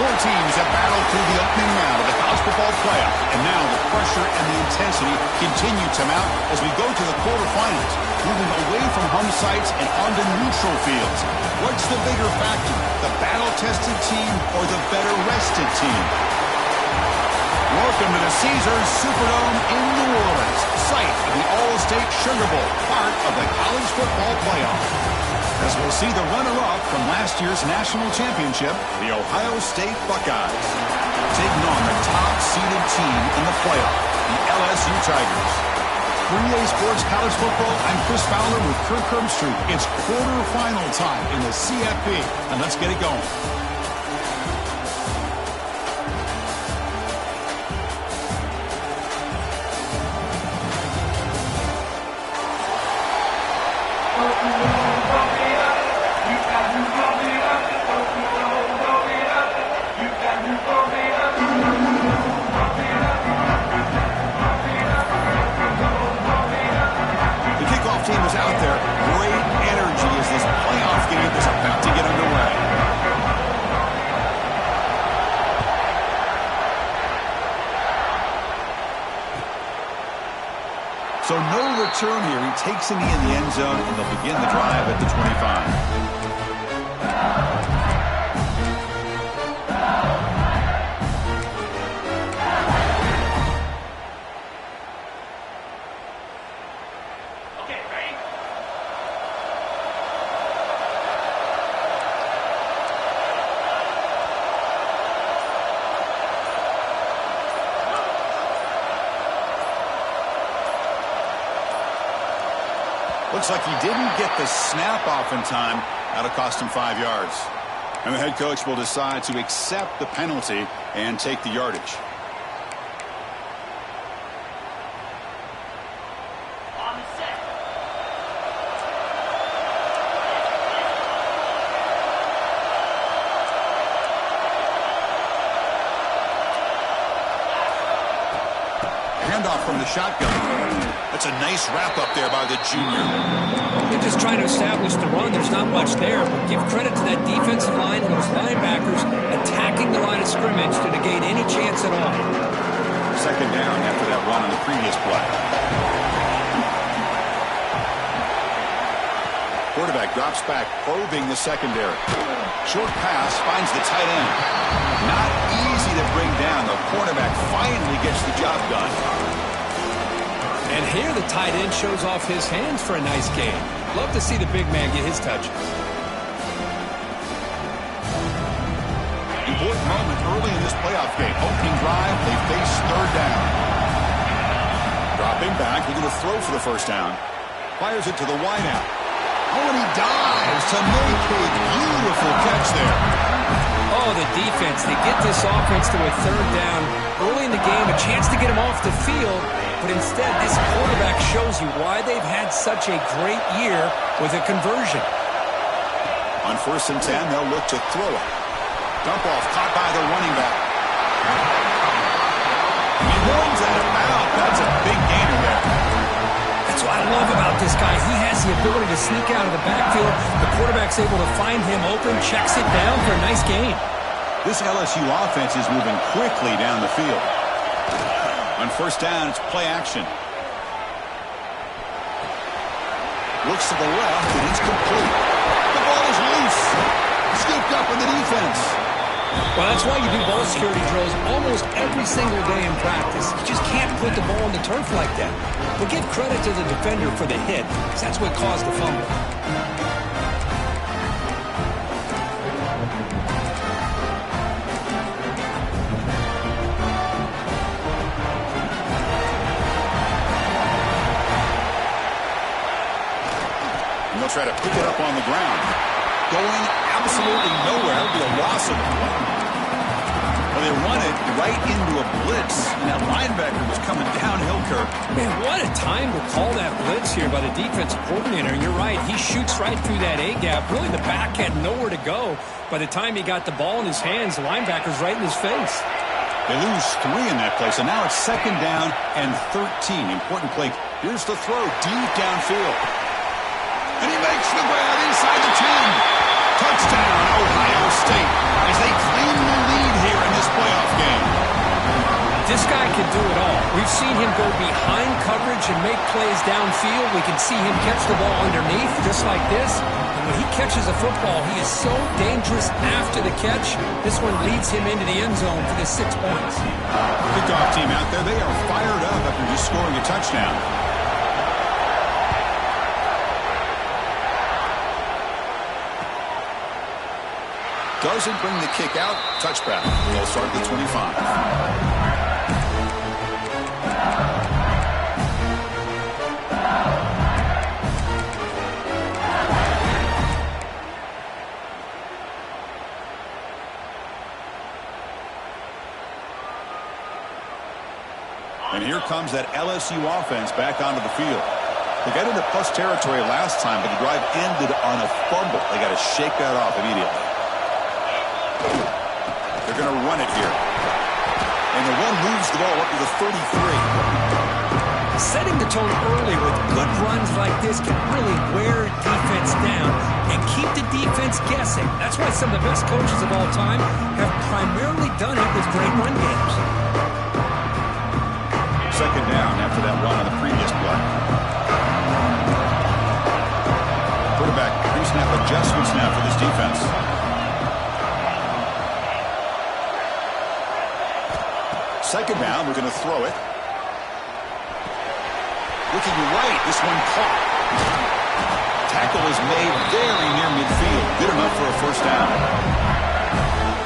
Four teams have battled through the opening round of the college football playoff, and now the pressure and the intensity continue to mount as we go to the quarterfinals, moving away from home sites and onto neutral fields. What's the bigger factor, the battle-tested team or the better-rested team? Welcome to the Caesars Superdome in New Orleans, site of the All-State Sugar Bowl, part of the college football playoff. As we'll see the runner-up from last year's national championship, the Ohio State Buckeyes, taking on the top-seeded team in the playoff, the LSU Tigers. For EA Sports College Football, I'm Chris Fowler with Kirk Herbstreit. It's quarterfinal time in the CFP, and let's get it going. So no return here. He takes it in the end zone, and they'll begin the drive at the 25. Looks like he didn't get the snap off in time. That'll cost him 5 yards. And the head coach will decide to accept the penalty and take the yardage. Handoff from the shotgun. That's a nice wrap up there by the junior. They're just trying to establish the run. There's not much there, but give credit to that defensive line and those linebackers attacking the line of scrimmage to negate any chance at all. Second down after that run on the previous play. Quarterback drops back, probing the secondary. Short pass finds the tight end. Not easy to bring down. The quarterback finally gets the job done. And here the tight end shows off his hands for a nice game. Love to see the big man get his touches. Important moment early in this playoff game. Opening drive, they face third down. Dropping back, looking to throw for the first down. Fires it to the wideout. Oh, and he dives to make a beautiful catch there. Oh, the defense. They get this offense to a third down early in the game, a chance to get him off the field. But instead, this quarterback shows you why they've had such a great year with a conversion. On 1st and 10, they'll look to throw it. Dump off, caught by the running back. He runs out of bounds. That's a big gainer there. That's what I love about this guy. He has the ability to sneak out of the backfield. The quarterback's able to find him open, checks it down for a nice gain. This LSU offense is moving quickly down the field. On 1st down, it's play action. Looks to the left, and it's complete. The ball is loose. Scooped up in the defense. Well, that's why you do ball security drills almost every single day in practice. You just can't put the ball on the turf like that. But give credit to the defender for the hit, because that's what caused the fumble. They'll try to pick it up on the ground. Going absolutely nowhere. It'll be a loss of play. Well, they run it right into a blitz, and that linebacker was coming downhill, Kirk. Man, what a time to call that blitz here by the defensive coordinator. You're right. He shoots right through that A-gap. Really, the back had nowhere to go. By the time he got the ball in his hands, the linebacker's right in his face. They lose 3 in that play, so now it's 2nd down and 13. Important play. Here's the throw deep downfield. And he makes the grab inside the 10. Touchdown, Ohio State, as they claim the lead This guy can do it all. We've seen him go behind coverage and make plays downfield. We can see him catch the ball underneath, just like this. And when he catches a football, he is so dangerous after the catch. This one leads him into the end zone for the 6 points. Kickoff team out there, they are fired up after just scoring a touchdown. Doesn't bring the kick out. Touchback. They'll start at the 25. And here comes that LSU offense back onto the field. They got into plus territory last time, but the drive ended on a fumble. They got to shake that off immediately. They're going to run it here. And the one moves the ball up to the 33. Setting the tone early with good runs like this can really wear defense down and keep the defense guessing. That's why some of the best coaches of all time have primarily done it with great run games. Second down after that run on the previous play. Quarterback pre-snap adjustments now for this defense. Second down, we're going to throw it. Looking right, this one caught. Tackle is made very near midfield. Good enough for a first down.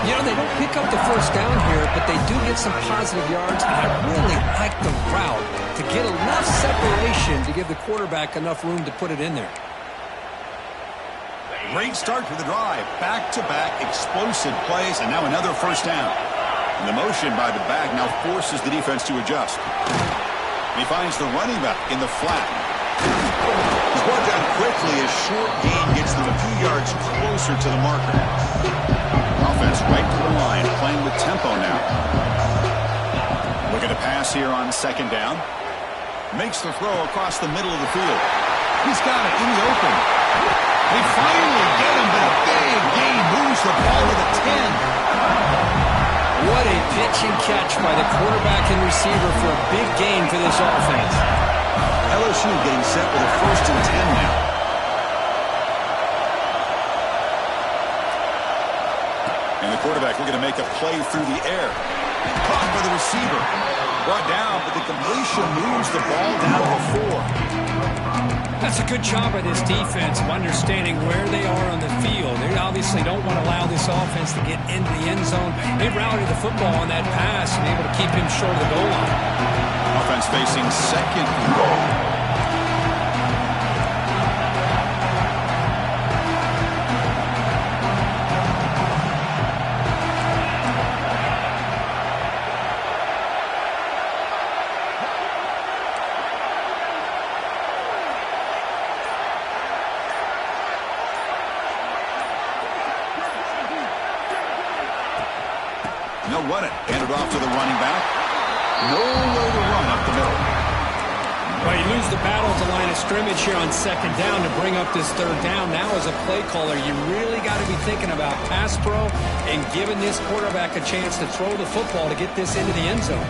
You know, they don't pick up the first down here, but they do get some positive yards, and I really like the route to get enough separation to give the quarterback enough room to put it in there. Great start to the drive. Back-to-back explosive plays, and now another first down. And the motion by the back now forces the defense to adjust. He finds the running back in the flat. He's brought down quickly as short gain gets them a few yards closer to the marker. Offense right to the line, playing with tempo now. Looking to pass here on second down. Makes the throw across the middle of the field. He's got it in the open. They finally get him, but a big gain moves the ball to the 10. What a pitch and catch by the quarterback and receiver for a big gain for this offense. LSU getting set with a 1st and 10 now. And the quarterback looking to make a play through the air. Caught by the receiver. Brought down, but the completion moves the ball down to 4. That's a good job by this defense of understanding where they are on the field. They obviously don't want to allow this offense to get into the end zone. They rallied the football on that pass and able to keep him short of the goal line. Offense facing second and goal. They'll run it. Hand it off to the running back. Nowhere to run up the middle. Well, you lose the battle at the line of scrimmage here on second down to bring up this third down. Now as a play caller, you really got to be thinking about pass pro and giving this quarterback a chance to throw the football to get this into the end zone.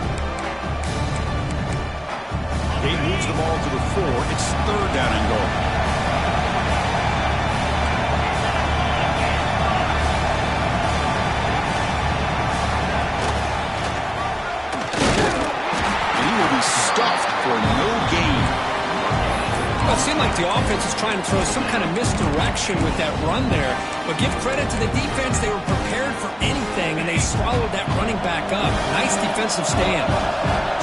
He moves the ball to the 4. It's third down and goal. Stuffed for no gain. Well, it seemed like the offense is trying to throw some kind of misdirection with that run there. But give credit to the defense. They were prepared for anything, and they swallowed that running back up. Nice defensive stand.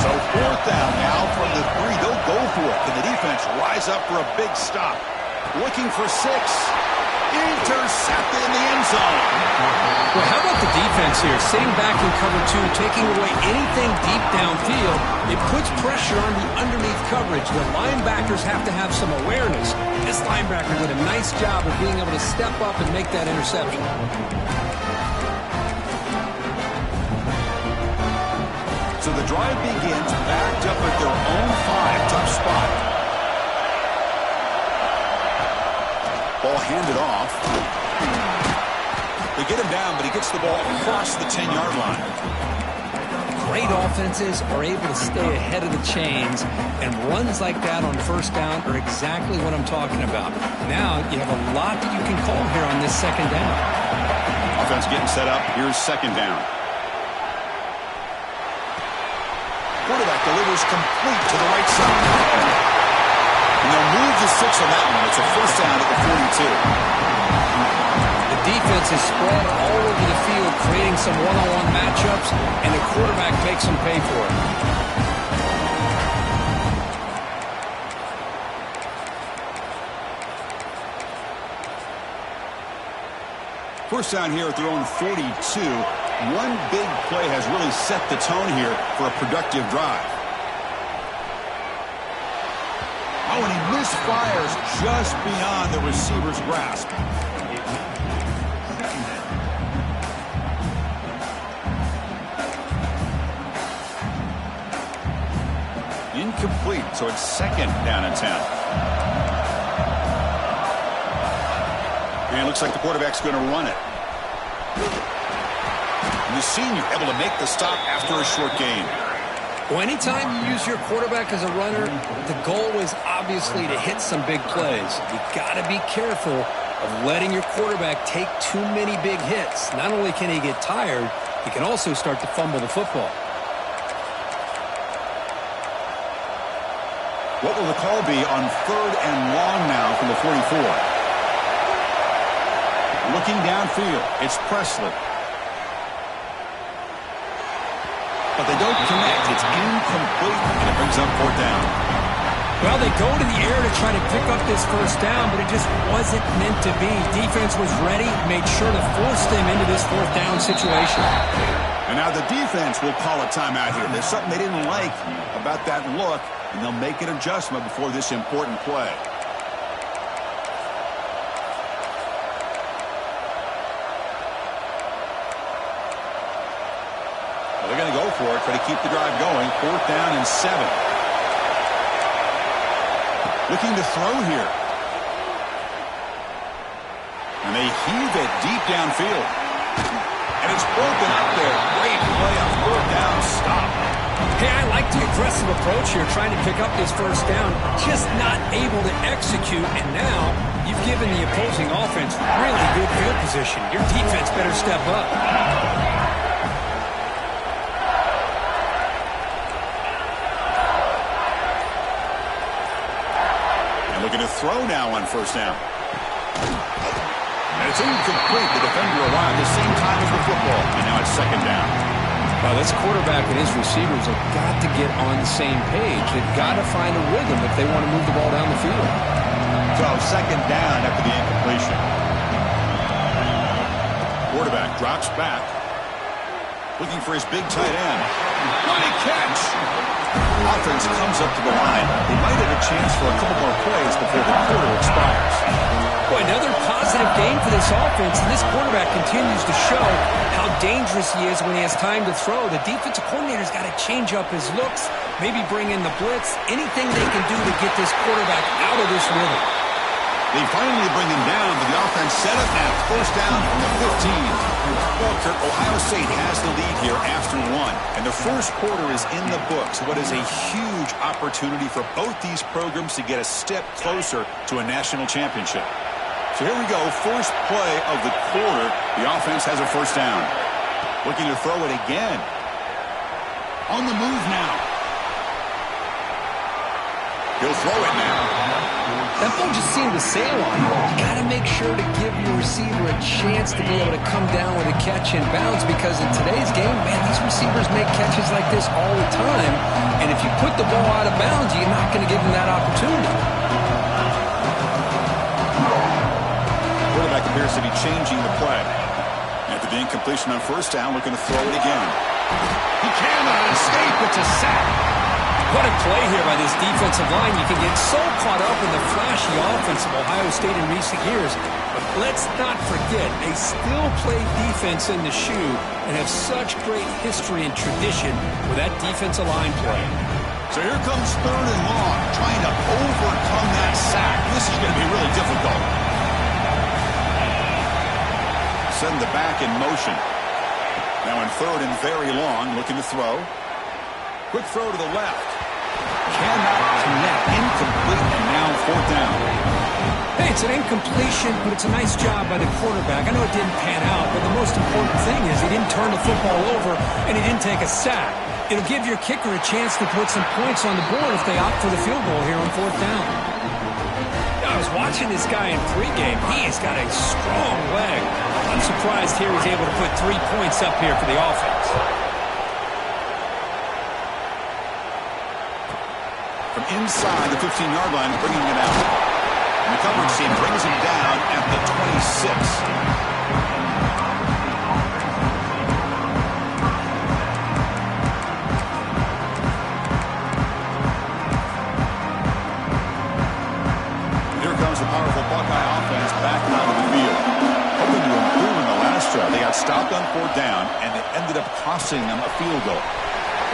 So fourth down now from the 3. They'll go for it. Can the defense rise up for a big stop? Looking for 6. Intercepted in the end zone. Well, how about the defense here? Sitting back in cover 2, taking away anything deep downfield. It puts pressure on the underneath coverage. The linebackers have to have some awareness. This linebacker did a nice job of being able to step up and make that interception. So the drive begins backed up at their own 5. Tough spot. Ball handed off. They get him down, but he gets the ball across the 10-yard line. great offenses are able to stay ahead of the chains, and runs like that on first down are exactly what I'm talking about. Now you have a lot that you can call here on this second down. Offense getting set up. Here's second down. Quarterback delivers complete to the right side. And they'll move the 6 on that one. It's a first down at the 42. The defense is spread all over the field, creating some one-on-one matchups, and the quarterback makes them pay for it. First down here at their own 42. One big play has really set the tone here for a productive drive. Oh, and he misfires just beyond the receiver's grasp. Incomplete, so it's second down and 10. And it looks like the quarterback's going to run it. And the senior able to make the stop after a short gain. Well, anytime you use your quarterback as a runner, the goal is obviously to hit some big plays. You got to be careful of letting your quarterback take too many big hits. Not only can he get tired, he can also start to fumble the football. What will the call be on third and long now from the 44? Looking downfield, it's Presley. But they don't connect. It's incomplete, and it brings up fourth down. Well, they go to the air to try to pick up this first down, but it just wasn't meant to be. Defense was ready, made sure to force them into this fourth down situation. And now the defense will call a timeout here. There's something they didn't like about that look, and they'll make an adjustment before this important play. They're going to go for it, try to keep the drive going. Fourth down and 7. Looking to throw here. And they heave it deep downfield. And it's broken up there. Great play on fourth down stop. Hey, I like the aggressive approach here, trying to pick up this first down. Just not able to execute, and now you've given the opposing offense really good field position. Your defense better step up. Looking to throw now on first down. And it's incomplete. The defender arrived the same time as the football. And now it's second down. Well, this quarterback and his receivers have got to get on the same page. They've got to find a rhythm if they want to move the ball down the field. So second down after the incompletion. Quarterback drops back. Looking for his big tight end. What a catch! Offense comes up to the line. They might have a chance for a couple more plays before the quarter expires. Boy, another positive game for this offense, and this quarterback continues to show how dangerous he is when he has time to throw. The defensive coordinator's got to change up his looks, maybe bring in the blitz, anything they can do to get this quarterback out of this rhythm. They finally bring him down, but the offense set up now. First down from the 15. Well, Kirk, Ohio State has the lead here after 1. And the first quarter is in the books. What is a huge opportunity for both these programs to get a step closer to a national championship. So here we go. First play of the quarter. The offense has a first down. Looking to throw it again. On the move now. He'll throw it now. That ball just seemed to sail on him. You got to make sure to give your receiver a chance to be able to come down with a catch and bounce, because in today's game, man, these receivers make catches like this all the time. And if you put the ball out of bounds, you're not going to give them that opportunity. Quarterback appears to be changing the play. After the incompletion on first down, looking to throw it again. He cannot escape. It's a sack. What a play here by this defensive line. You can get so caught up in the flashy offense of Ohio State in recent years. But let's not forget, they still play defense in the shoe and have such great history and tradition with that defensive line play. So here comes third and long, trying to overcome that sack. This is going to be really difficult. Send the back in motion. Now in third and very long, looking to throw. Quick throw to the left. Cannot connect. Incomplete, and now fourth down. Hey, it's an incompletion, but it's a nice job by the quarterback. I know it didn't pan out, but the most important thing is he didn't turn the football over, and he didn't take a sack. It'll give your kicker a chance to put some points on the board if they opt for the field goal here on fourth down. I was watching this guy in pregame. He has got a strong leg. I'm surprised here he's able to put 3 points up here for the offense. From inside the 15-yard line, bringing it out. And the coverage team brings him down at the 26. Powerful Buckeye offense back out of the field. Hoping to improve in the last drive. They got stopped on fourth down, and it ended up costing them a field goal.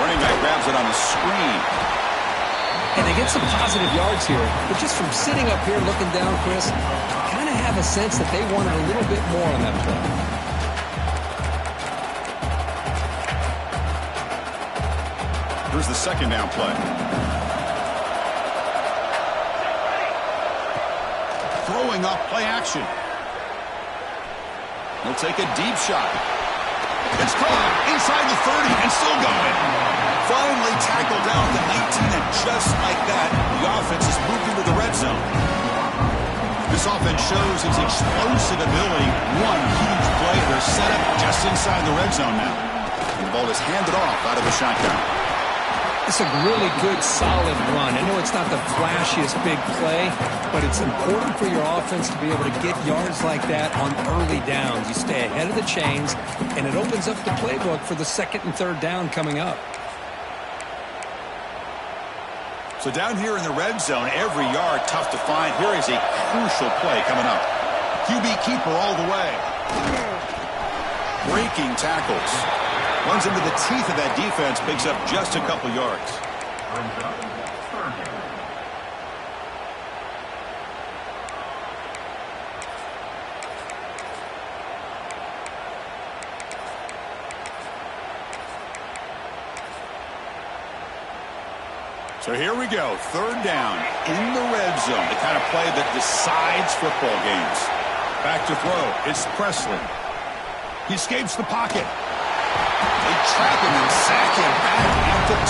Running back grabs it on the screen. And they get some positive yards here. But just from sitting up here looking down, Chris, I kind of have a sense that they wanted a little bit more on that play. Here's the second down play. Throwing up play action. He'll take a deep shot. It's caught inside the 30 and still going. Finally tackled down at the 19, and just like that, the offense has moved into the red zone. This offense shows its explosive ability. One huge play. They're set up just inside the red zone now. And the ball is handed off out of the shotgun. It's a really good, solid run. I know it's not the flashiest big play, but it's important for your offense to be able to get yards like that on early downs. You stay ahead of the chains, and it opens up the playbook for the second and third down coming up. So down here in the red zone, every yard tough to find. Here is a crucial play coming up. QB keeper all the way. Breaking tackles. Runs into the teeth of that defense, picks up just a couple yards. So here we go, third down in the red zone, the kind of play that decides football games. Back to throw, it's Presley. He escapes the pocket. They trap him and sack him back at the 10.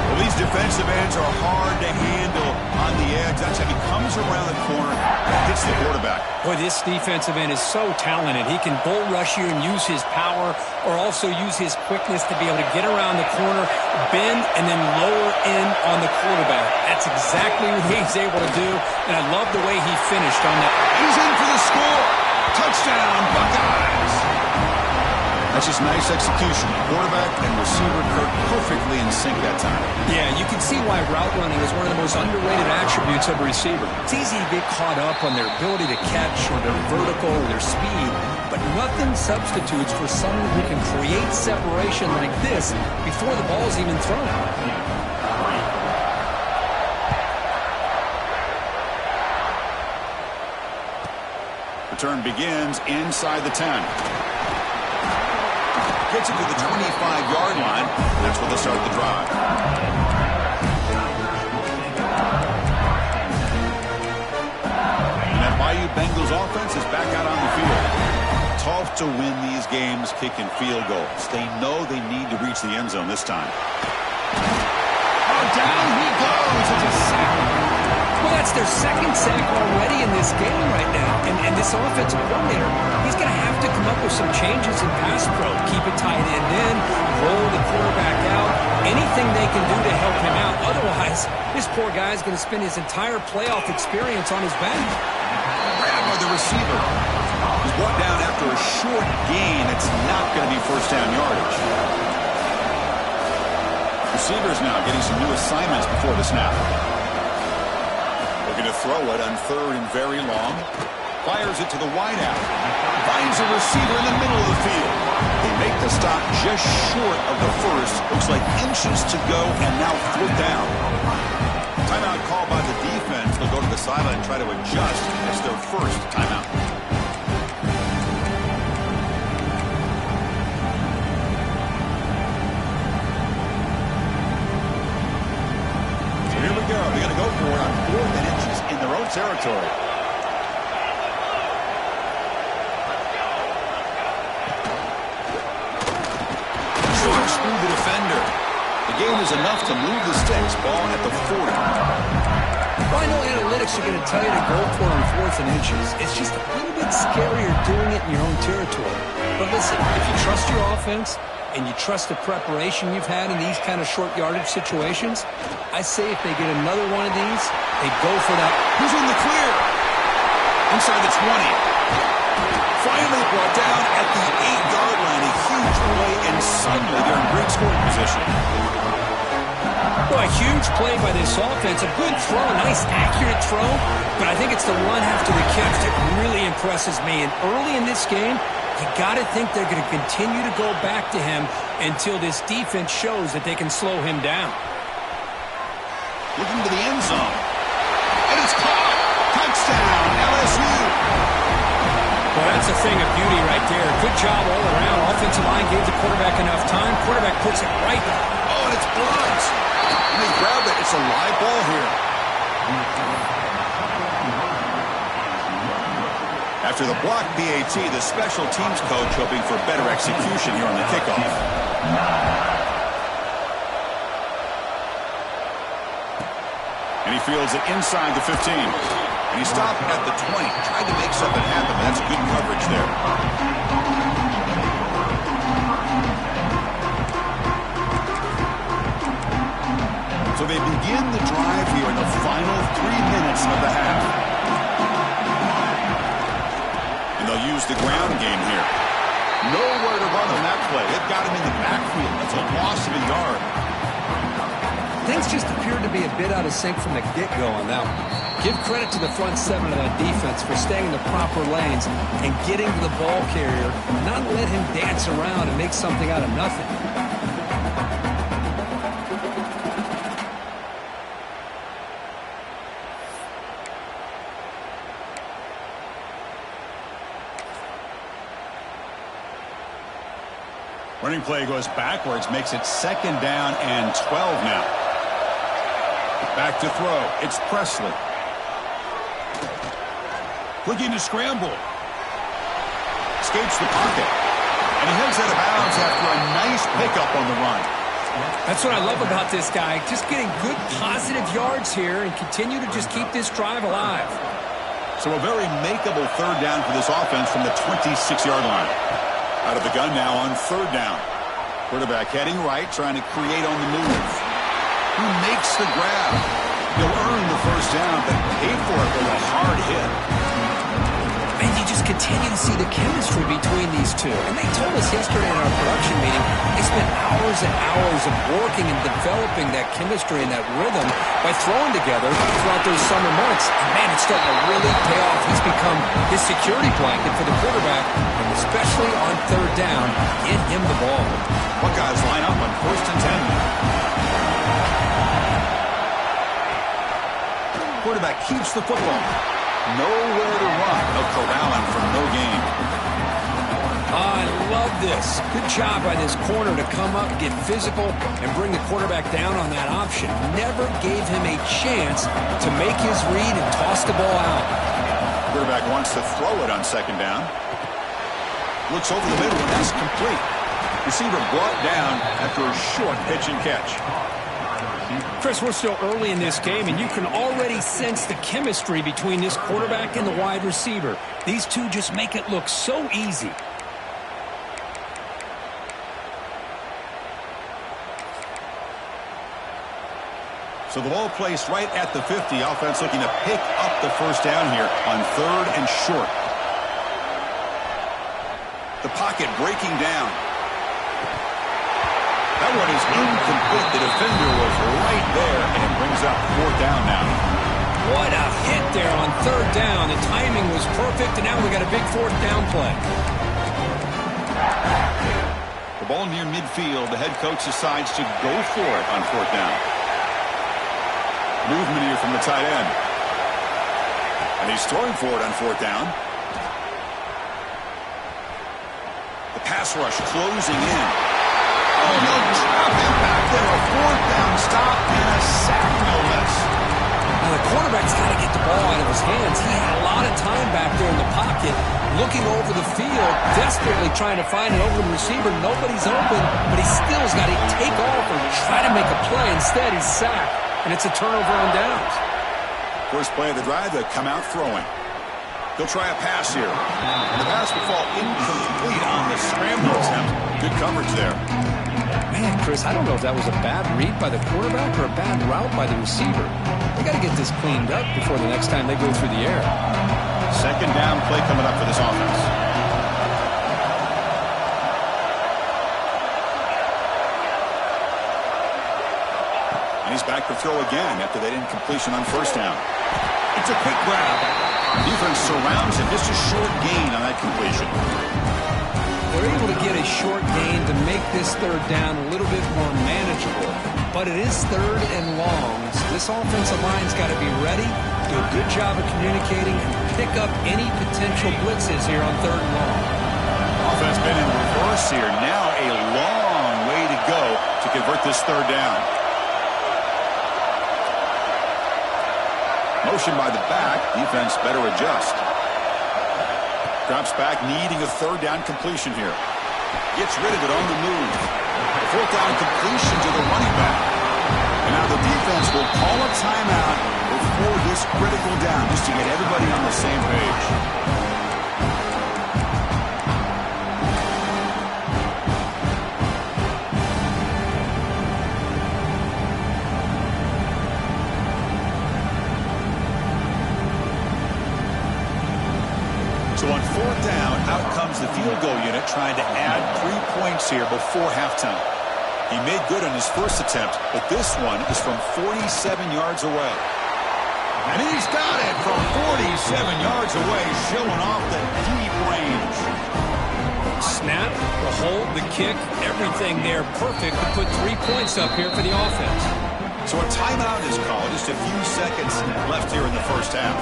Well, these defensive ends are hard to handle on the edge. That's how he comes around the corner and hits the quarterback. Boy, this defensive end is so talented. He can bull rush you and use his power, or also use his quickness to be able to get around the corner, bend, and then lower in on the quarterback. That's exactly what he's able to do, and I love the way he finished on that. He's in for the score. Touchdown, Buckeyes. That's just nice execution. Quarterback and receiver Kirk perfectly in sync that time. Yeah, you can see why route running is one of the most underrated attributes of a receiver. It's easy to get caught up on their ability to catch, or their vertical, or their speed, but nothing substitutes for someone who can create separation like this before the ball is even thrown. Return begins inside the 10. Gets it to the 25-yard line. That's where they'll start the drive. And that Bayou Bengals offense is back out on the field. Tough to win these games kicking field goals. They know they need to reach the end zone this time. Oh, down he goes. It's a sack. Well, that's their second sack already in this game right now. And this offensive coordinator, he's going to have to come up with some changes in pass pro. Keep it tight end in, roll the quarterback out, anything they can do to help him out. Otherwise, this poor guy is going to spend his entire playoff experience on his back. Grabbed by the receiver. He's brought down after a short gain. It's not going to be first down yardage. Receivers now getting some new assignments before the snap. Looking to throw it on third and very long. Fires it to the wideout. Finds a receiver in the middle of the field. They make the stop just short of the first. Looks like inches to go, and now fourth down. Timeout call by the defense. They'll go to the sideline and try to adjust. It's their first timeout. to go for it on 4th and inches in their own territory. Drives through the defender. The game is enough to move the sticks. Ball at the 40. Well, I know analytics are going to tell you to go for it on 4th and inches. It's just a little bit scarier doing it in your own territory. But listen, if you trust your offense and you trust the preparation you've had in these kind of short yardage situations, I say if they get another one of these, they go for that. Who's in the clear? Inside the 20. Finally brought down at the 8-yard line. A huge play, and suddenly they're in great scoring position. Well, a huge play by this offense. A good throw, a nice accurate throw, but I think it's the run after the catch that really impresses me. And early in this game, you got to think they're going to continue to go back to him until this defense shows that they can slow him down. Looking to the end zone. And it's caught. Touchdown, LSU. Well, that's a thing of beauty right there. Good job all around. Offensive line gave the quarterback enough time. Quarterback puts it right. Oh, and it's blocked. And they grabbed it. It's a live ball here. After the block PAT, the special teams coach hoping for better execution here on the kickoff. And he fields it inside the 15. And he stopped at the 20. Tried to make something happen, but that's good coverage there. So they begin the drive here in the final 3 minutes of the half. And they'll use the ground game here. Nowhere to run on that play. They've got him in the backfield. That's a loss of a yard. Things just appeared to be a bit out of sync from the get-go on that one. Give credit to the front seven of that defense for staying in the proper lanes and getting to the ball carrier, not let him dance around and make something out of nothing. Running play goes backwards, makes it 2nd down and 12 now. Back to throw. It's Presley. Looking to scramble. Escapes the pocket. And he heads out of bounds after a nice pickup on the run. That's what I love about this guy. Just getting good positive yards here and continue to just keep this drive alive. So a very makeable 3rd down for this offense from the 26-yard line. Out of the gun now on 3rd down. Quarterback heading right, trying to create on the move. Who makes the grab? He'll earn the 1st down, but pay for it with a hard hit. And you just continue to see the chemistry between these two. And they told us yesterday in our production meeting, they spent hours and hours of working and developing that chemistry and that rhythm by throwing together throughout those summer months. And man, it's starting to really pay off. He's become his security blanket for the quarterback, and especially on 3rd down, get him the ball. Buckeyes line up on 1st and 10 now. Quarterback keeps the football. Nowhere to run. They'll corral him for no gain. I love this. Good job by this corner to come up, get physical, and bring the quarterback down on that option. Never gave him a chance to make his read and toss the ball out. Quarterback wants to throw it on 2nd down. Looks over the middle, and that's complete. Receiver brought down after a short pitch and catch. Chris, we're still early in this game, and you can already sense the chemistry between this quarterback and the wide receiver. These two just make it look so easy. So the ball placed right at the 50. Offense looking to pick up the 1st down here on 3rd and short. The pocket breaking down. That one is incomplete. The defender was right there and brings up 4th down now. What a hit there on 3rd down. The timing was perfect, and now we got a big 4th down play. The ball near midfield. The head coach decides to go for it on 4th down. Movement here from the tight end. And he's throwing for it on 4th down. The pass rush closing in. Oh, no, drop him back there. A 4th down stop and a sack, no less. out of his hands. He had a lot of time back there in the pocket, looking over the field, desperately trying to find an open receiver. Nobody's open, but he still has got to take off or try to make a play. Instead, he's sacked, and it's a turnover on downs. First play of the drive, they come out throwing. He'll try a pass here. And the pass will fall incomplete on the scramble attempt. Good coverage there. Man, Chris, I don't know if that was a bad read by the quarterback or a bad route by the receiver. They got to get this cleaned up before the next time they go through the air. Second down play coming up for this offense. And he's back to throw again after that incompletion on first down. It's a quick grab. Defense surrounds him. Just a short gain on that completion. They're able to get a short gain to make this third down a little bit more manageable. But it is third and long, so this offensive line's got to be ready, do a good job of communicating, and pick up any potential blitzes here on third and long. Offense been in reverse here. Now a long way to go to convert this third down. Motion by the back. Defense better adjust. Drops back, needing a third down completion here. Gets rid of it on the move. Fourth down completion to the running back. And now the defense will call a timeout before this critical down, just to get everybody on the same page. So on fourth down, out comes the field goal unit trying to add 3 points here before halftime. He made good on his first attempt, but this one is from 47 yards away. And he's got it from 47 yards away, showing off the deep range. Snap, the hold, the kick, everything there perfect to put 3 points up here for the offense. So a timeout is called. Just a few seconds left here in the first half.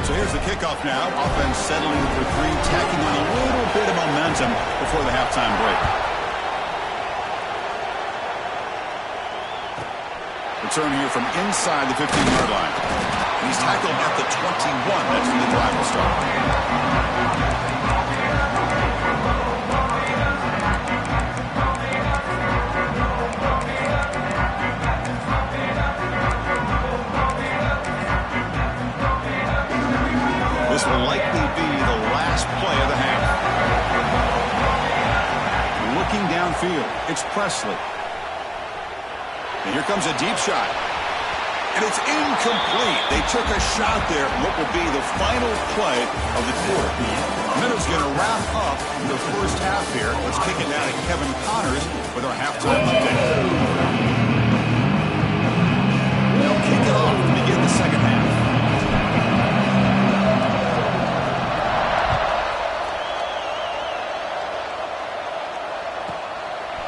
So here's the kickoff now. Offense settling for three, tacking on a little bit of momentum before the halftime break. Return here from inside the 15-yard line. And he's tackled at the 21. That's when the drive will start. This will likely be the last play of the half. Looking downfield, it's Presley. And here comes a deep shot. And it's incomplete. They took a shot there. What will be the final play of the quarter. Minnows going to wrap up the first half here. Let's kick it down to Kevin Connors with our halftime update. They'll kick it off to begin the second half.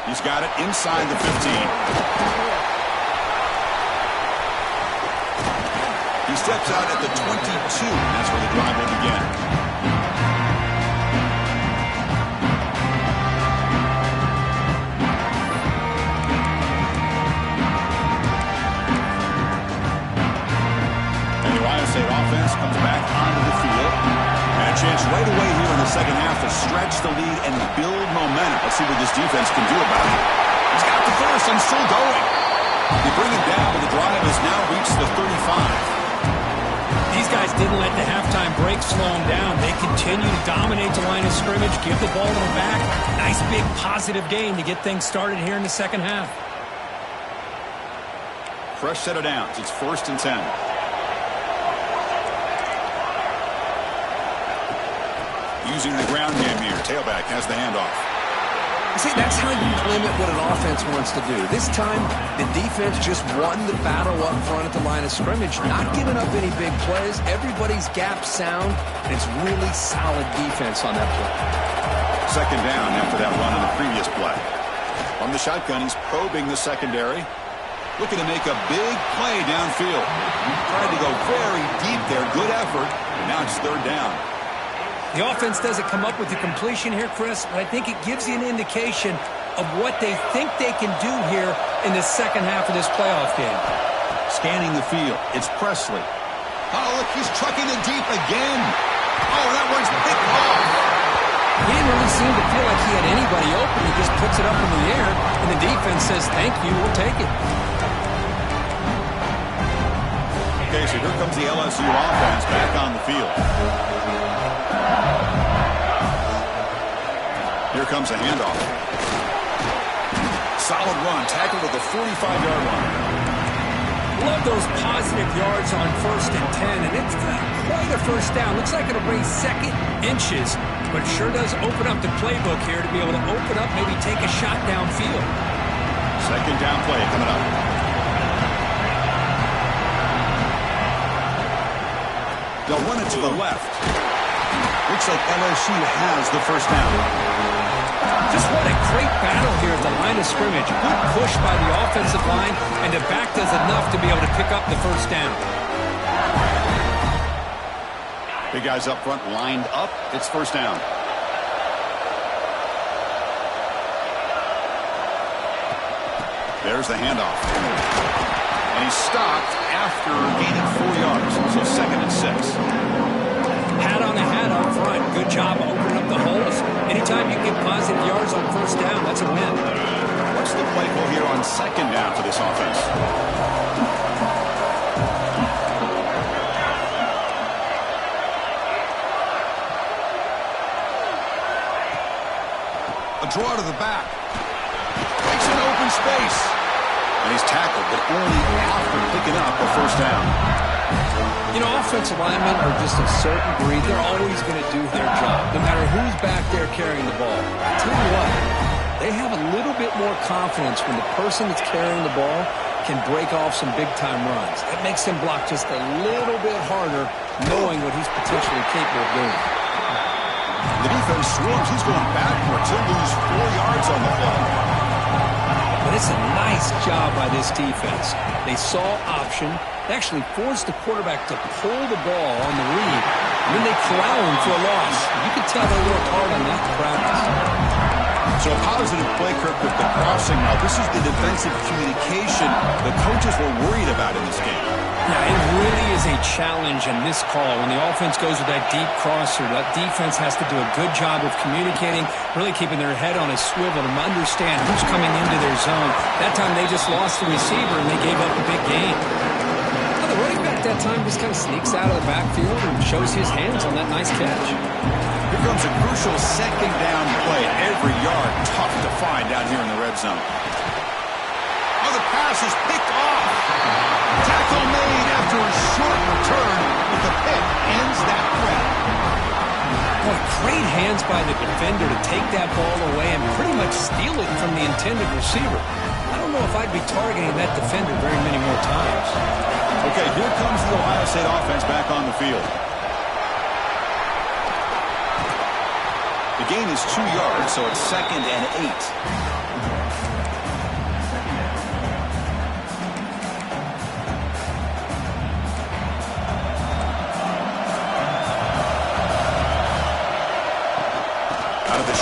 He's got it inside the 15. He steps out at the 22. That's where the drive will begin. And the Ohio State offense comes back onto the field. And a chance right away here in the second half to stretch the lead and build momentum. Let's see what this defense can do about it. He's got the first and still going. They bring him down, but the drive has now reached the 35. These guys didn't let the halftime break slow them down. They continue to dominate the line of scrimmage, give the ball to the back. Nice big positive gain to get things started here in the second half. Fresh set of downs. It's 1st and 10. Using the ground game here. Tailback has the handoff. See, that's how you limit what an offense wants to do. This time, the defense just won the battle up front at the line of scrimmage, not giving up any big plays. Everybody's gap sound, and it's really solid defense on that play. Second down after that run on the previous play. From the shotgun, he's probing the secondary. Looking to make a big play downfield. Tried to go very deep there. Good effort. Now it's third down. The offense doesn't come up with the completion here, Chris, but I think it gives you an indication of what they think they can do here in the second half of this playoff game. Scanning the field, it's Presley. Oh, look, he's trucking it deep again. Oh, that one's picked off. He didn't really seem to feel like he had anybody open. He just puts it up in the air, and the defense says, thank you, we'll take it. Okay, so here comes the LSU offense back on the field. Here comes a handoff. Solid run, tackled at the 45-yard line. Love those positive yards on 1st and 10, and it's quite a first down. Looks like it'll bring second inches, but it sure does open up the playbook here to be able to open up, maybe take a shot downfield. Second down play coming up. They'll run it to the left. Looks like LSU has the first down. Just what a great battle here at the line of scrimmage. Good push by the offensive line, and the back does enough to be able to pick up the first down. Big guys up front lined up. It's first down. There's the handoff. And he's stopped after gaining 4 yards. So 2nd and 6. Hat on a hat up front. Good job opening up the holes. Anytime you get positive yards on first down, that's a win. What's the play call here on 2nd down for this offense? A draw to the back. Takes an open space. And he's tackled, but only after picking up a first down. You know, offensive linemen are just a certain breed. They're always going to do their job, no matter who's back there carrying the ball. I tell you what, they have a little bit more confidence when the person that's carrying the ball can break off some big-time runs. That makes him block just a little bit harder, knowing what he's potentially capable of doing. The defense swarms. He's going backwards. He'll lose 4 yards on the play. But it's a nice job by this defense. They saw option. They actually forced the quarterback to pull the ball on the read, and then they corral him for a loss. You can tell they worked hard on that to practice. So a positive play, Kirk, with the crossing. Now, this is the defensive communication the coaches were worried about in this game. Yeah, it really is a challenge in this call. When the offense goes with that deep crosser, that defense has to do a good job of communicating, really keeping their head on a swivel to understand who's coming into their zone. That time they just lost the receiver and they gave up a big gain. Well, the running back that time just kind of sneaks out of the backfield and shows his hands on that nice catch. Here comes a crucial 2nd down play. Every yard tough to find down here in the red zone. Oh, the pass is picked off. Tackle made after a short return, but the pick ends that threat. Boy, great hands by the defender to take that ball away and pretty much steal it from the intended receiver. I don't know if I'd be targeting that defender very many more times. Okay, here comes the Ohio State offense back on the field. The gain is 2 yards, so it's 2nd and 8.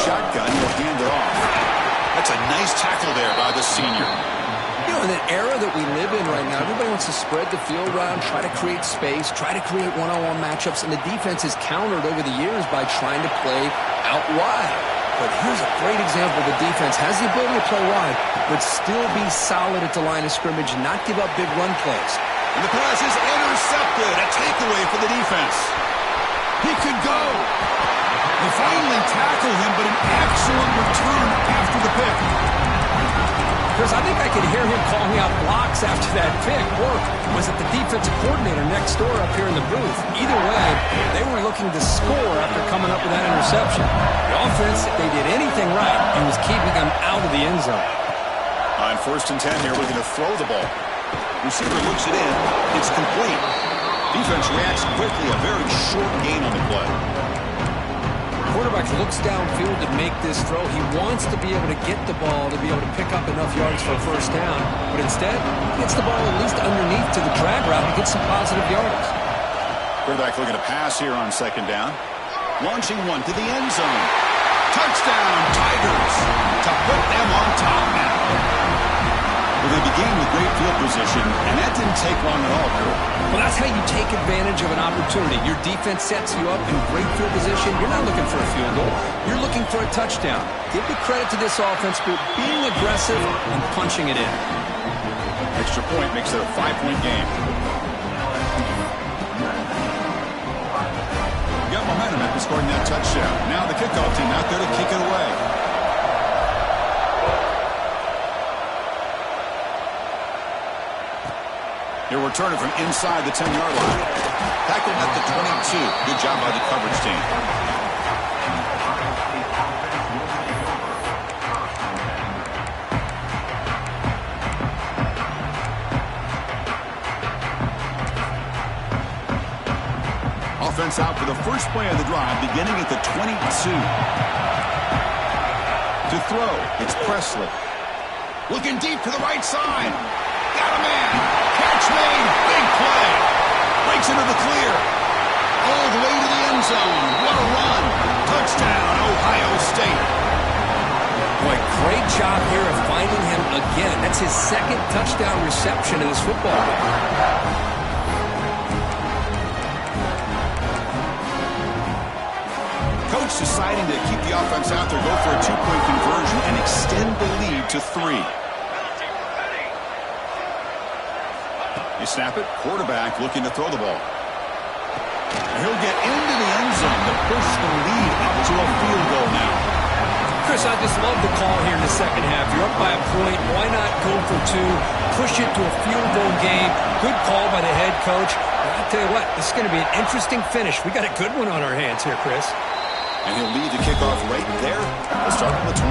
Shotgun, he'll hand it off. That's a nice tackle there by the senior. You know, in an era that we live in right now, everybody wants to spread the field around, try to create space, try to create one-on-one matchups, and the defense has countered over the years by trying to play out wide. But here's a great example. The defense has the ability to play wide, but still be solid at the line of scrimmage and not give up big run plays. And the pass is intercepted. A takeaway for the defense. He could go. They finally tackle him, but an excellent return after the pick. Chris, I think I could hear him calling out blocks after that pick, or was it the defensive coordinator next door up here in the booth? Either way, they were looking to score after coming up with that interception. The offense, if they did anything right, it was keeping them out of the end zone. On 1st and 10 here, looking to throw the ball. Receiver looks it in. It's complete. Defense reacts quickly. A very short gain on the play. Quarterback looks downfield to make this throw. He wants to be able to get the ball to be able to pick up enough yards for a first down, but instead he gets the ball at least underneath to the drag route to get some positive yards. Quarterback looking to pass here on 2nd down. Launching one to the end zone. Touchdown, Tigers, to put them on top now. Well, they began with great field position, and that didn't take long at all, Kurt. Well, that's how you take advantage of an opportunity. Your defense sets you up in great field position. You're not looking for a field goal. You're looking for a touchdown. Give the credit to this offense for being aggressive and punching it in. Extra point makes it a 5-point game. We got momentum after scoring that touchdown. Now the kickoff team out there to kick it away. He'll return it from inside the 10-yard line. Tackled at the 22. Good job by the coverage team. Offense out for the first play of the drive, beginning at the 22. To throw, it's Presley. Looking deep to the right side. Got a man. Catch made. Big play. Breaks into the clear. All the way to the end zone. What a run. Touchdown, Ohio State. Boy, great job here of finding him again. That's his second touchdown reception in this football game. Coach deciding to keep the offense out there, go for a 2-point conversion, and extend the lead to 3. You snap it, quarterback looking to throw the ball. And he'll get into the end zone to push the lead up to a field goal now. Chris, I just love the call here in the second half. You're up by a point. Why not go for 2? Push it to a field goal game. Good call by the head coach. I'll tell you what, this is going to be an interesting finish. We got a good one on our hands here, Chris. And he'll lead the kickoff right there. We'll start on the 25.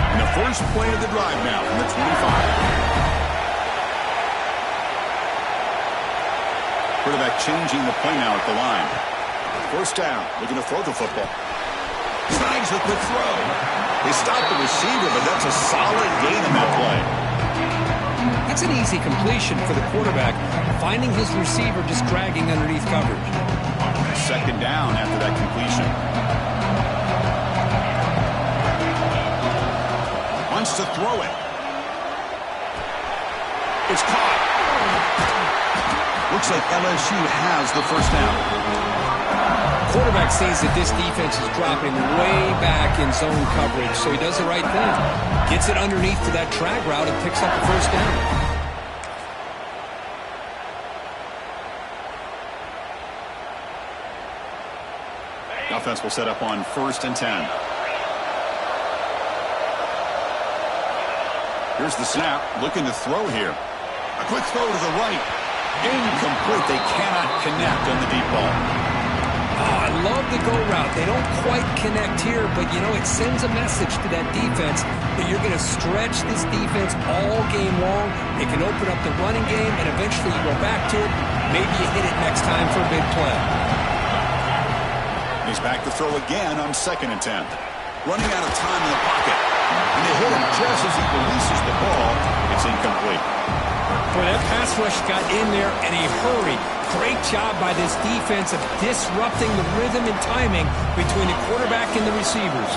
And the first play of the drive now from the 25. Quarterback changing the play now at the line. First down, looking to throw the football. Snags the quick throw. They stop the receiver, but that's a solid gain in that play. That's an easy completion for the quarterback, finding his receiver just dragging underneath coverage. Second down after that completion. Wants to throw it. It's caught. Looks like LSU has the first down. Quarterback sees that this defense is dropping way back in zone coverage, so he does the right thing. Gets it underneath to that drag route and picks up the first down. The offense will set up on 1st and 10. Here's the snap, looking to throw here. A quick throw to the right. Incomplete. They cannot connect on the deep ball. Oh, I love the go route. They don't quite connect here, but, you know, it sends a message to that defense that you're going to stretch this defense all game long. It can open up the running game, and eventually you go back to it. Maybe you hit it next time for a big play. He's back to throw again on 2nd and 10. Running out of time in the pocket. And they hit him just as he releases the ball. It's incomplete. Boy, that pass rush got in there in a hurry. Great job by this defense of disrupting the rhythm and timing between the quarterback and the receivers.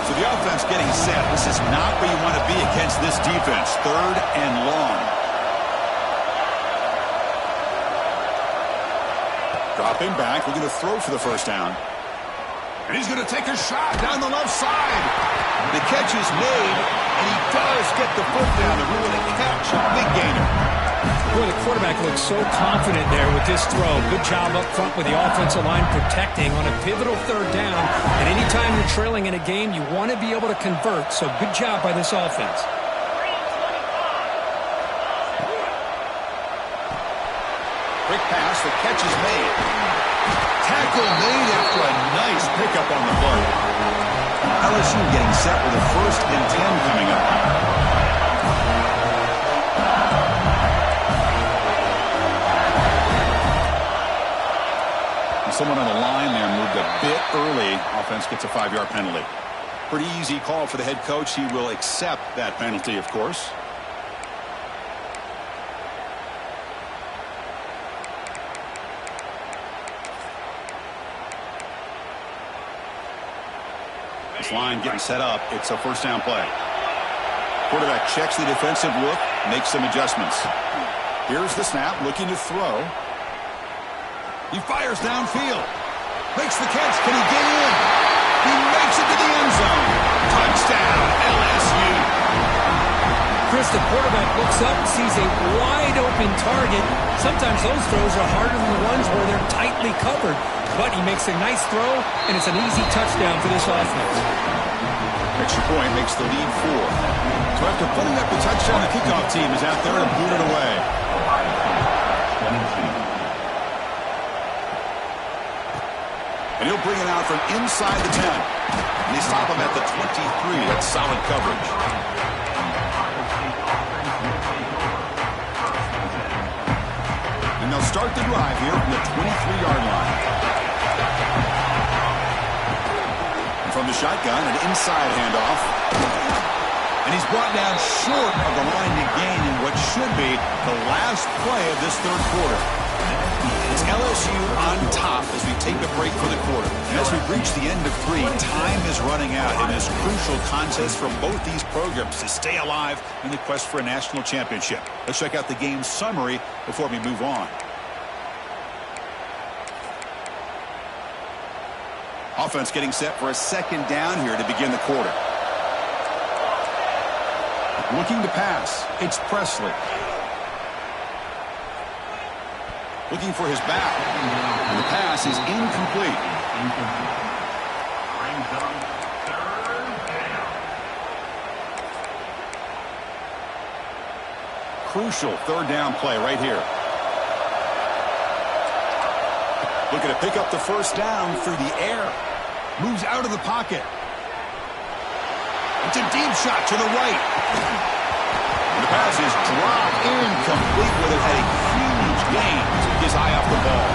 So the offense getting set. This is not where you want to be against this defense. 3rd and long. Dropping back, looking to throw for the first down. And he's going to take a shot down the left side. The catch is made, and he does get the foot down to ruin a catch. A big gainer. Boy, the quarterback looks so confident there with this throw. Good job up front with the offensive line protecting on a pivotal 3rd down. And anytime you're trailing in a game, you want to be able to convert. So good job by this offense. Quick pass, the catch is made. Tackle made after a nice pickup on the play. LSU getting set with a 1st and 10 coming up. And someone on the line there moved a bit early. Offense gets a 5-yard penalty. Pretty easy call for the head coach. He will accept that penalty, of course. This line getting set up. It's a first down play. Quarterback checks the defensive look, makes some adjustments. Here's the snap, looking to throw. He fires downfield. Makes the catch. Can he get in? He makes it to the end zone. Touchdown, LSU. Chris, the quarterback looks up, sees a wide-open target. Sometimes those throws are harder than the ones where they're tightly covered. But he makes a nice throw, and it's an easy touchdown for this offense. Extra point makes the lead 4. So after putting up the touchdown, the kickoff team is out there to boot it away. And he'll bring it out from inside the 10. And they stop him at the 23. That's solid coverage. And they'll start the drive here from the 23-yard line. And from the shotgun, an inside handoff. And he's brought down short of the line to gain in what should be the last play of this third quarter. It's LSU on top as we take a break for the quarter. And as we reach the end of 3, time is running out in this crucial contest for both these programs to stay alive in the quest for a national championship. Let's check out the game summary before we move on. Offense getting set for a second down here to begin the quarter. Looking to pass. It's Presley. Looking for his back. And the pass is incomplete. Crucial third down play right here. Looking to pick up the first down through the air. Moves out of the pocket. It's a deep shot to the right. And the pass is dropped incomplete with it. Had a huge gain. Took his eye off the ball.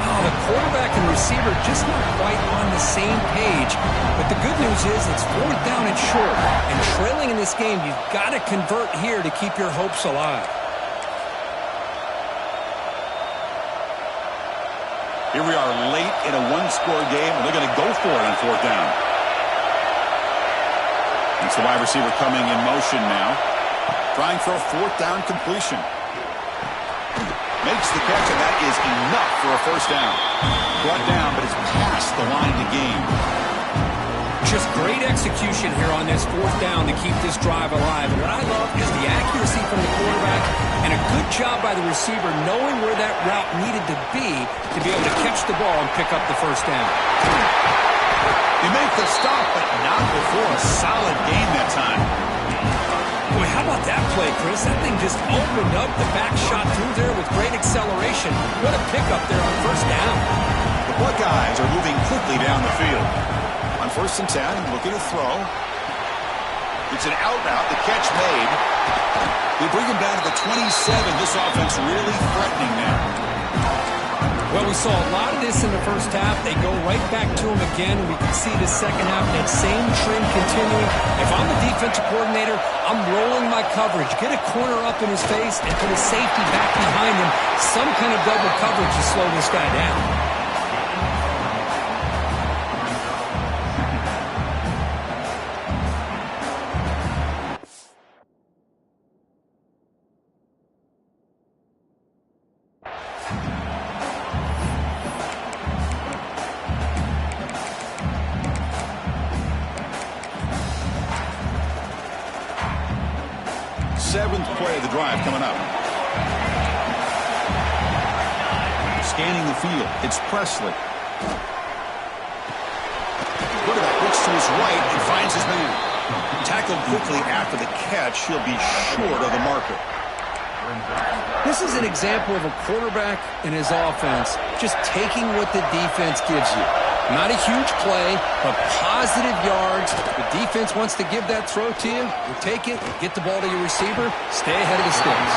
Oh, the quarterback and receiver just not quite on the same page. But the good news is it's fourth down and short. And trailing in this game, you've got to convert here to keep your hopes alive. Here we are late in a one-score game, and they're going to go for it on fourth down. It's the wide receiver coming in motion now. Trying for a fourth down completion. Makes the catch, and that is enough for a first down. Brought down, but it's past the line to gain. Just great execution here on this fourth down to keep this drive alive. And what I love is the accuracy from the quarterback and a good job by the receiver knowing where that route needed to be able to catch the ball and pick up the first down. They make the stop, but not before a solid gain that time. Boy, how about that play, Chris? That thing just opened up. The back shot through there with great acceleration. What a pickup there on first down. The Buckeyes are moving quickly down the field. On 1st and 10, looking to throw. It's an out route. The catch made. They bring him down to the 27. This offense really threatening now. Well, we saw a lot of this in the first half. They go right back to him again, and we can see the second half, that same trend continuing. If I'm the defensive coordinator, I'm rolling my coverage. Get a corner up in his face and put a safety back behind him. Some kind of double coverage to slow this guy down. Seventh play of the drive coming up. Scanning the field. It's Presley. Quarterback looks to his right and finds his man. Tackled quickly after the catch. He'll be short of the marker. This is an example of a quarterback and his offense just taking what the defense gives you. Not a huge play, but positive yards. The defense wants to give that throw to you. You take it, get the ball to your receiver, stay ahead of the sticks.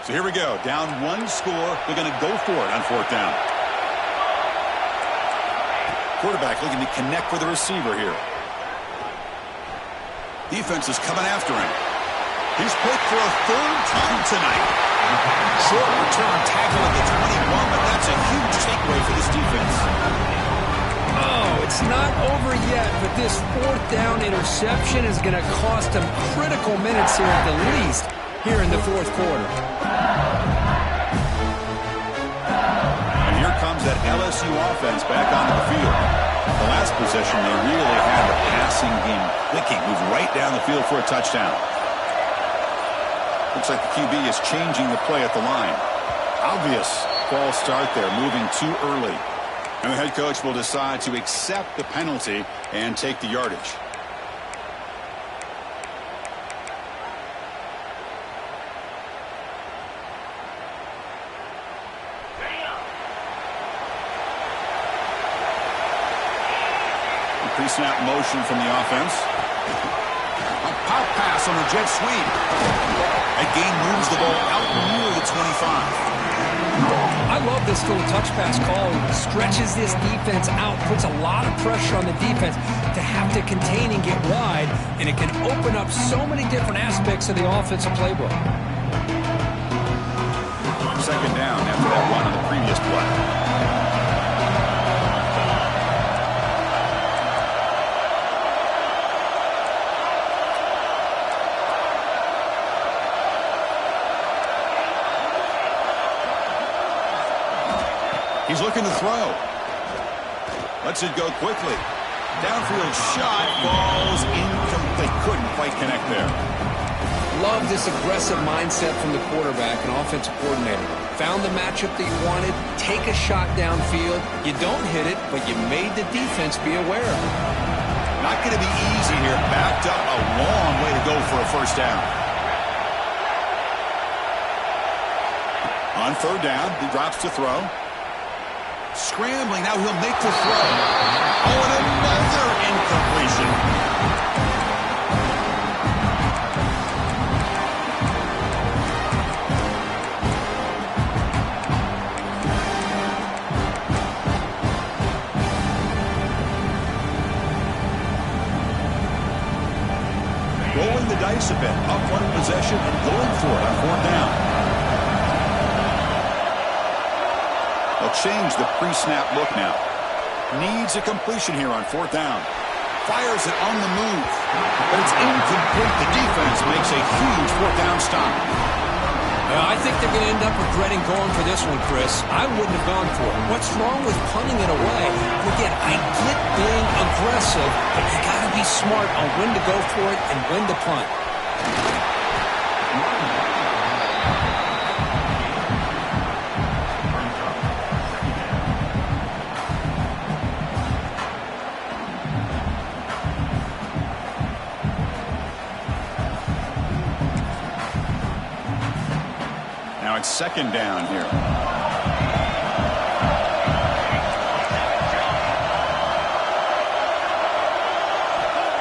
So here we go. Down one score. They're going to go for it on fourth down. Quarterback looking to connect with the receiver here. Defense is coming after him. He's picked for a third time tonight. Short return tackle at the 21, but that's a huge takeaway for this defense. Oh, it's not over yet, but this fourth down interception is going to cost them critical minutes here at the least here in the fourth quarter. And here comes that LSU offense back onto the field. The last possession, they really had the passing game clicking, moved right down the field for a touchdown. Looks like the QB is changing the play at the line. Obvious false start there, moving too early. And the head coach will decide to accept the penalty and take the yardage. Pre-snap motion from the offense. A pop pass on a jet sweep. That gain moves the ball out near the 25. I love this little touch pass call. It stretches this defense out, puts a lot of pressure on the defense to have to contain and get wide, and it can open up so many different aspects of the offensive playbook. Second down after that run on the previous play. He's looking to throw. Lets it go quickly. Downfield shot falls incomplete. Couldn't quite connect there. Love this aggressive mindset from the quarterback and offensive coordinator. Found the matchup that you wanted. Take a shot downfield. You don't hit it, but you made the defense be aware of it. Not going to be easy here. Backed up a long way to go for a first down. On third down, he drops to throw. Scrambling, now he'll make the throw. Oh, and another incompletion. Rolling the dice a bit, up one possession and going for it on fourth down. They'll change the pre-snap look now. Needs a completion here on fourth down. Fires it on the move. But it's incomplete. The defense makes a huge fourth down stop. I think they're going to end up regretting going for this one, Chris. I wouldn't have gone for it. What's wrong with punting it away? Again, I get being aggressive, but you got to be smart on when to go for it and when to punt. It's second down here.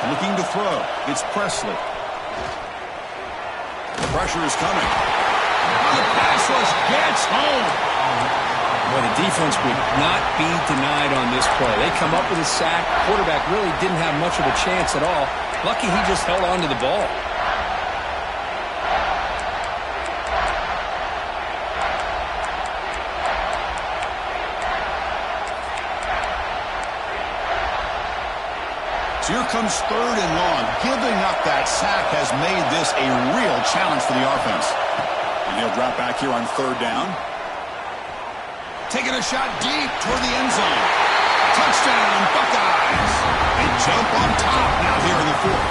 Looking to throw. It's Presley. The pressure is coming. The pass rush gets home. Well, the defense would not be denied on this play. They come up with a sack. Quarterback really didn't have much of a chance at all. Lucky he just held on to the ball. So here comes third and long. Giving up that sack has made this a real challenge for the offense. And he'll drop back here on third down. Taking a shot deep toward the end zone. Touchdown, Buckeyes. They jump on top now here in the fourth.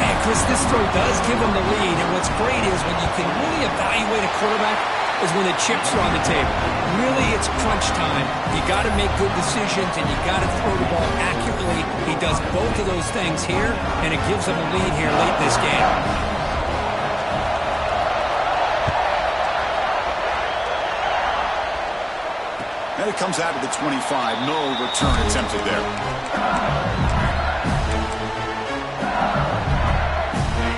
Man, Chris, this throw does give them the lead. And what's great is when you can really evaluate a quarterback is when the chips are on the table. Really, it's crunch time. You got to make good decisions, and you got to throw the ball accurately. He does both of those things here, and it gives them a lead here late in this game. And it comes out of the 25. No return attempted there.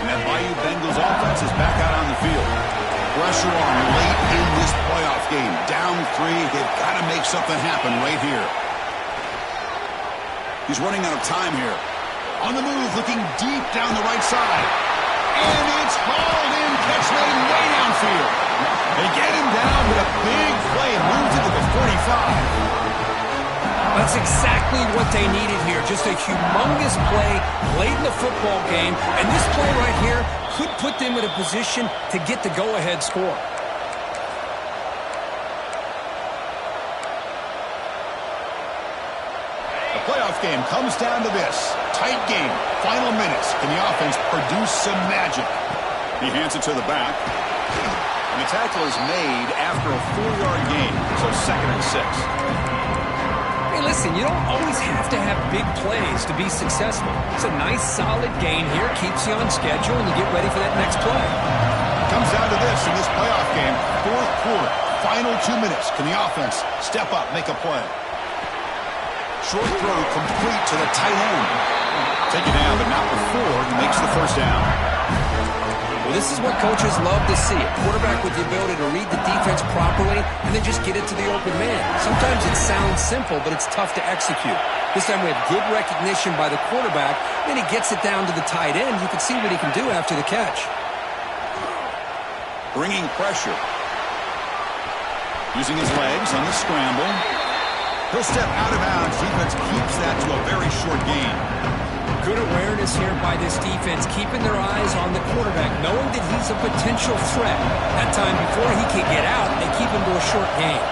And that Bayou Bengals offense is back out on the field. Pressure on late in this playoff game. Down 3. They've got to make something happen right here. He's running out of time here. On the move, looking deep down the right side. And it's hauled in. Catch made way downfield. They get him down with a big play. Moves into the 45. That's exactly what they needed here. Just a humongous play late in the football game. And this play right here could put them in a position to get the go-ahead score. The playoff game comes down to this. Tight game. Final minutes. Can the offense produce some magic? He hands it to the back. And the tackle is made after a 4-yard gain. So 2nd and 6. Hey, listen, you don't always have to have big plays to be successful. It's a nice, solid gain here. Keeps you on schedule, and you get ready for that next play. Comes down to this in this playoff game. 4th quarter. Final 2 minutes. Can the offense step up, make a play? Short throw complete to the tight end. Take it down, but not before he makes the first down. Well, this is what coaches love to see. A quarterback with the ability to read the defense properly and then just get it to the open man. Sometimes it sounds simple, but it's tough to execute. This time we have good recognition by the quarterback. Then he gets it down to the tight end. You can see what he can do after the catch. Bringing pressure. Using his legs on the scramble. He'll step out of bounds. Defense keeps that to a very short gain. Good awareness here by this defense, keeping their eyes on the quarterback, knowing that he's a potential threat. That time, before he can get out, they keep him to a short gain.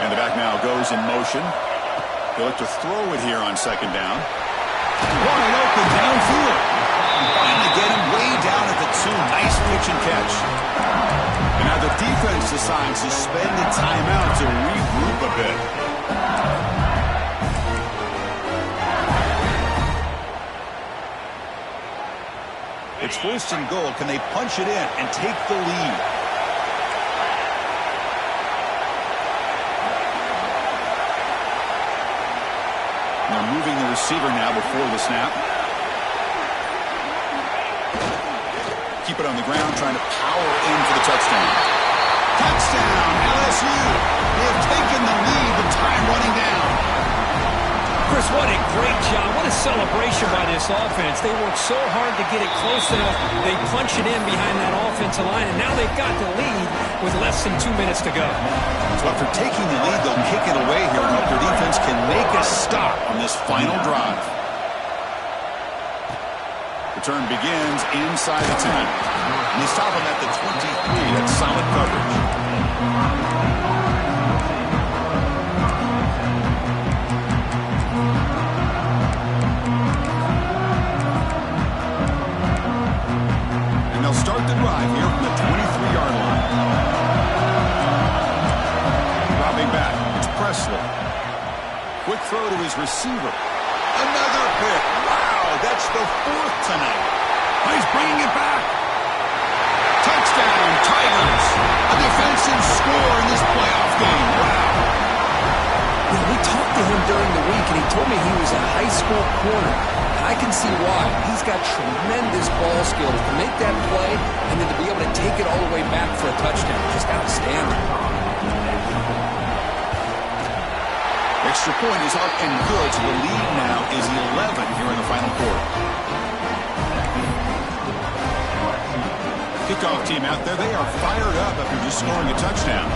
And the back now goes in motion. He'll look to throw it here on 2nd down. Wide open downfield. Finally get him way down at the 2. Nice pitch and catch. And now the defense decides to spend a timeout to regroup a bit. It's 1st and goal. Can they punch it in and take the lead? They're moving the receiver now before the snap. Keep it on the ground, trying to power in for the touchdown. Touchdown, LSU. They have taken the lead with time running down. Chris, what a great job. What a celebration by this offense. They worked so hard to get it close enough. They punch it in behind that offensive line, and now they've got the lead with less than 2 minutes to go. So after taking the lead, they'll kick it away here and hope their defense can make a stop on this final drive. Return begins inside the 10. And they stop him at the 23. That's solid coverage. They'll start the drive here from the 23-yard line. Dropping back, it's Presley. Quick throw to his receiver. Another pick. Wow, that's the 4th tonight. Oh, he's bringing it back. Touchdown, Tigers. A defensive score in this playoff game. Wow. Yeah, we talked to him during the week, and he told me he was a high school corner. I can see why. He's got tremendous ball skills to make that play and then to be able to take it all the way back for a touchdown. Just outstanding. Extra point is up and good. So the lead now is 11 here in the final quarter. Kickoff team out there. They are fired up after just scoring a touchdown.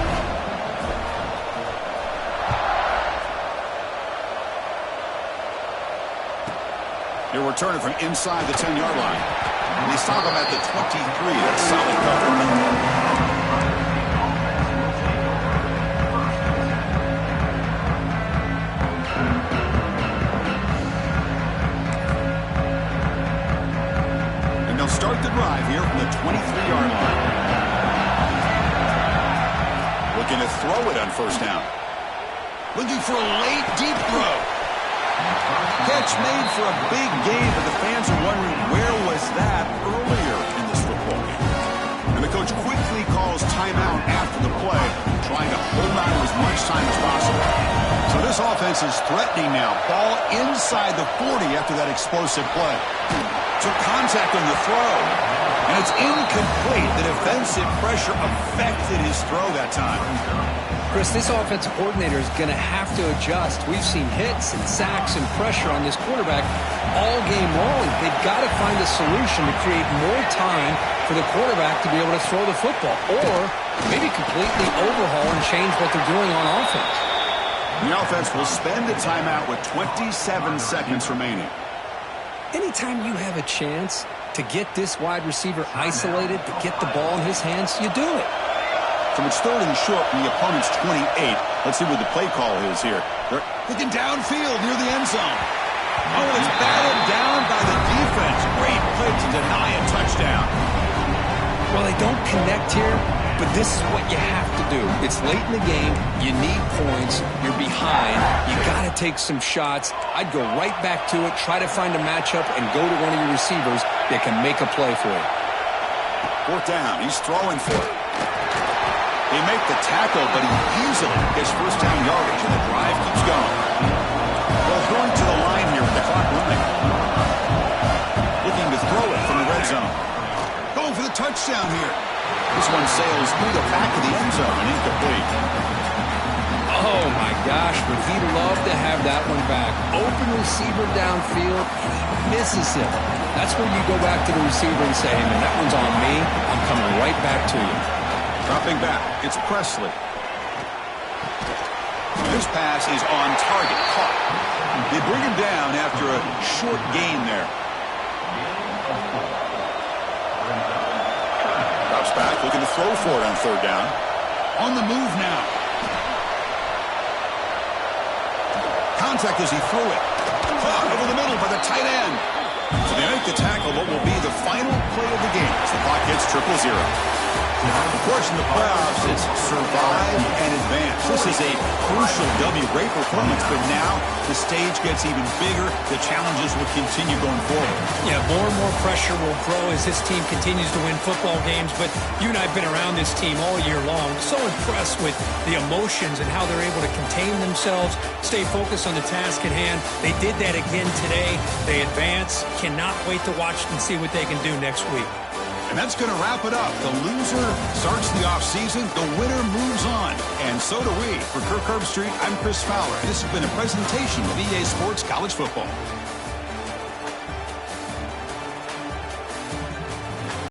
He'll return it from inside the 10-yard line. And they stop him at the 23. That's solid coverage. And they'll start the drive here from the 23-yard line. Looking to throw it on 1st down. Looking for a late, deep throw. Catch made for a big gain, but the fans are wondering where was that earlier in this football game. And the coach quickly calls timeout after the play, trying to hold on to as much time as possible. So this offense is threatening now. Ball inside the 40 after that explosive play. Took contact on the throw, and it's incomplete. The defensive pressure affected his throw that time. Chris, this offensive coordinator is going to have to adjust. We've seen hits and sacks and pressure on this quarterback all game long. They've got to find a solution to create more time for the quarterback to be able to throw the football, or maybe completely overhaul and change what they're doing on offense. The offense will spend a timeout with 27 seconds remaining. Anytime you have a chance to get this wide receiver isolated, to get the ball in his hands, you do it. So it's third and short from the opponent's 28. Let's see what the play call is here. They're looking downfield near the end zone. Oh, it's battled down by the defense. Great play to deny a touchdown. Well, they don't connect here, but this is what you have to do. It's late in the game. You need points. You're behind. You got to take some shots. I'd go right back to it, try to find a matchup, and go to one of your receivers that can make a play for you. Fourth down. He's throwing for it. They make the tackle, but he easily gets first down yardage, and the drive keeps going. Well, going to the line here with the clock running. Looking to throw it from the red zone. Going for the touchdown here. This one sails through the back of the end zone and incomplete. Oh, my gosh, would he love to have that one back. Open receiver downfield, and he misses it. That's where you go back to the receiver and say, hey, man, that one's on me. I'm coming right back to you. Dropping back, it's Presley. This pass is on target, caught. They bring him down after a short gain there. Drops back, looking to throw for it on third down. On the move now. Contact as he threw it. Caught over the middle by the tight end. So they make the tackle, what will be the final play of the game as the clock hits 0-0. Of course, in the playoffs, it's survive and advance. This is a crucial W. Great performance, but now the stage gets even bigger. The challenges will continue going forward. Yeah, more and more pressure will grow as this team continues to win football games, but you and I have been around this team all year long. So impressed with the emotions and how they're able to contain themselves, stay focused on the task at hand. They did that again today. They advance. Cannot wait to watch and see what they can do next week. And that's going to wrap it up. The loser starts the offseason. The winner moves on. And so do we. For Kirk Herbstreit, I'm Chris Fowler. This has been a presentation of EA Sports College Football.